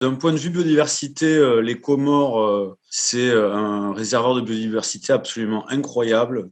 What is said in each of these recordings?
D'un point de vue biodiversité, les Comores, c'est un réservoir de biodiversité absolument incroyable.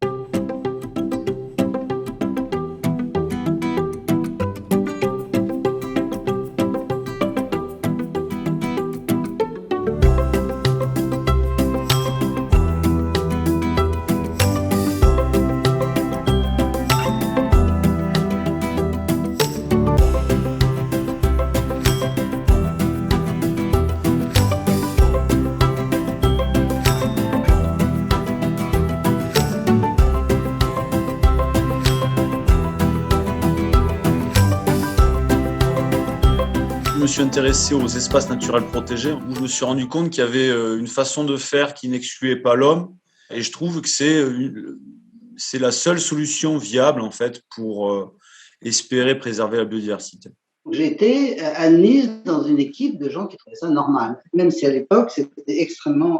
Je me suis intéressé aux espaces naturels protégés, où je me suis rendu compte qu'il y avait une façon de faire qui n'excluait pas l'homme. Et je trouve que c'est la seule solution viable en fait pour espérer préserver la biodiversité. J'ai été admise dans une équipe de gens qui trouvaient ça normal, même si à l'époque c'était extrêmement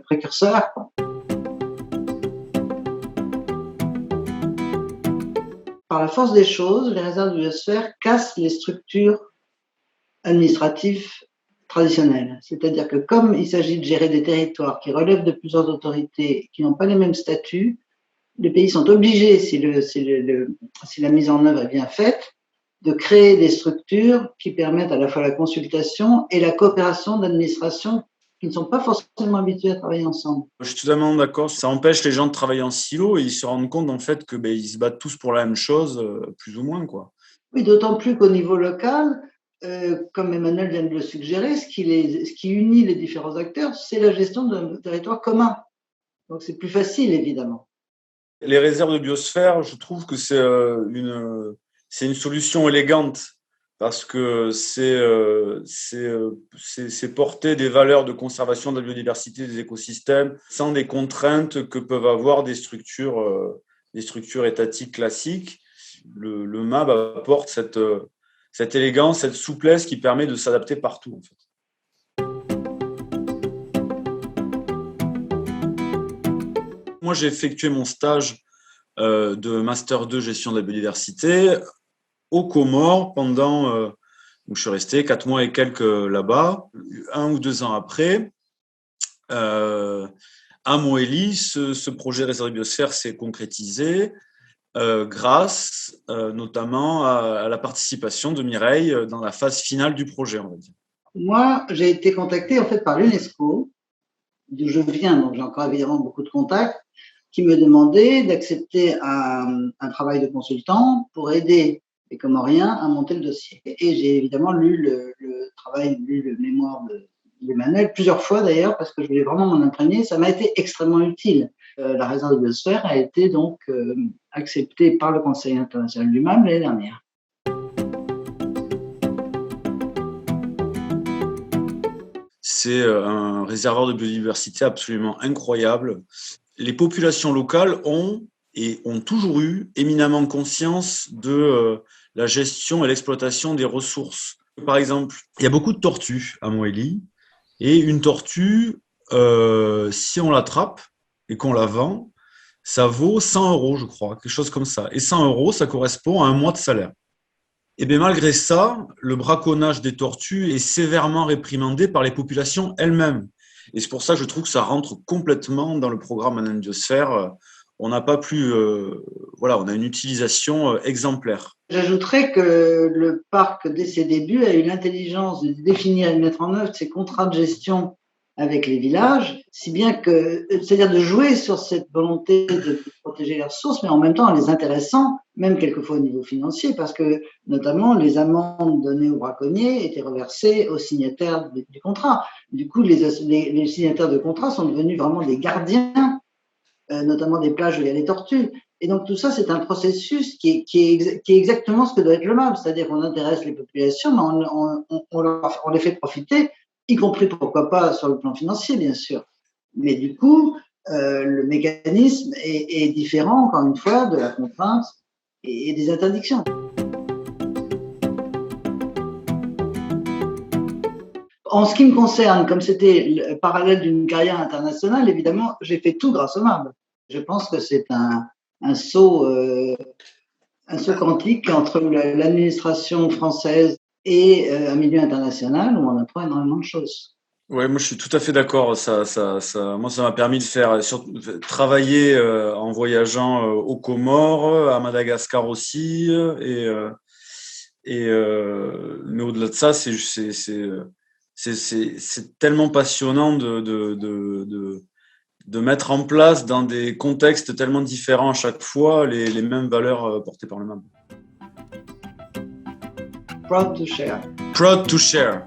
précurseur. Par la force des choses, les réserves de biosphère cassent les structures administratives traditionnelles. C'est-à-dire que comme il s'agit de gérer des territoires qui relèvent de plusieurs autorités, qui n'ont pas les mêmes statuts, les pays sont obligés, si la mise en œuvre est bien faite, de créer des structures qui permettent à la fois la consultation et la coopération d'administrations qui ne sont pas forcément habituées à travailler ensemble. Je suis totalement d'accord. Ça empêche les gens de travailler en silo et ils se rendent compte en fait que ils se battent tous pour la même chose, plus ou moins quoi. Oui, d'autant plus qu'au niveau local, comme Emmanuel vient de le suggérer, ce qui unit les différents acteurs, c'est la gestion d'un territoire commun. Donc c'est plus facile, évidemment. Les réserves de biosphère, je trouve que c'est une solution élégante parce que c'est porter des valeurs de conservation de la biodiversité des écosystèmes sans des contraintes que peuvent avoir des structures étatiques classiques. Le MAB apporte cette élégance, cette souplesse qui permet de s'adapter partout en fait. Moi, j'ai effectué mon stage de Master 2 gestion de la biodiversité aux Comores pendant, où je suis resté 4 mois et quelques là-bas. 1 ou 2 ans après, à Moëli, ce projet réserve de biosphère s'est concrétisé grâce notamment à la participation de Mireille dans la phase finale du projet, on va dire. Moi, j'ai été contactée en fait par l'UNESCO, d'où je viens, donc j'ai encore évidemment beaucoup de contacts, qui me demandait d'accepter un travail de consultant pour aider les Comoriens à monter le dossier. Et j'ai évidemment lu le mémoire d'Emmanuel plusieurs fois d'ailleurs, parce que je voulais vraiment m'en imprégner. Ça m'a été extrêmement utile. La réserve de biosphère a été donc acceptée par le Conseil international du MAB l'année dernière. C'est un réservoir de biodiversité absolument incroyable. Les populations locales ont toujours eu éminemment conscience de la gestion et l'exploitation des ressources. Par exemple, il y a beaucoup de tortues à Moëli, et une tortue, si on l'attrape et qu'on la vend, ça vaut 100 €, je crois, quelque chose comme ça. Et 100 €, ça correspond à un mois de salaire. Et bien malgré ça, le braconnage des tortues est sévèrement réprimandé par les populations elles-mêmes. Et c'est pour ça que je trouve que ça rentre complètement dans le programme Anandiosphère. On n'a pas plus, on a une utilisation exemplaire. J'ajouterais que le parc, dès ses débuts, a eu l'intelligence de définir et de mettre en œuvre ses contrats de gestion avec les villages, si bien que, c'est-à-dire de jouer sur cette volonté de protéger les ressources, mais en même temps en les intéressant, même quelquefois au niveau financier, parce que notamment les amendes données aux braconniers étaient reversées aux signataires du contrat. Du coup, les signataires de contrat sont devenus vraiment des gardiens, notamment des plages où il y a les tortues. Et donc tout ça, c'est un processus qui est exactement ce que doit être le MAB, c'est-à-dire qu'on intéresse les populations, mais on les fait profiter, y compris pourquoi pas sur le plan financier, bien sûr. Mais du coup, le mécanisme est différent, encore une fois, de la contrainte et des interdictions. En ce qui me concerne, comme c'était le parallèle d'une carrière internationale, évidemment, j'ai fait tout grâce au MAB. Je pense que c'est un saut quantique entre l'administration française et un milieu international où on apprend énormément de choses. Ouais, moi je suis tout à fait d'accord. Moi, ça m'a permis de faire travailler en voyageant aux Comores, à Madagascar aussi, mais au-delà de ça, c'est tellement passionnant de mettre en place dans des contextes tellement différents à chaque fois les mêmes valeurs portées par le même. Proud to share. Proud to share.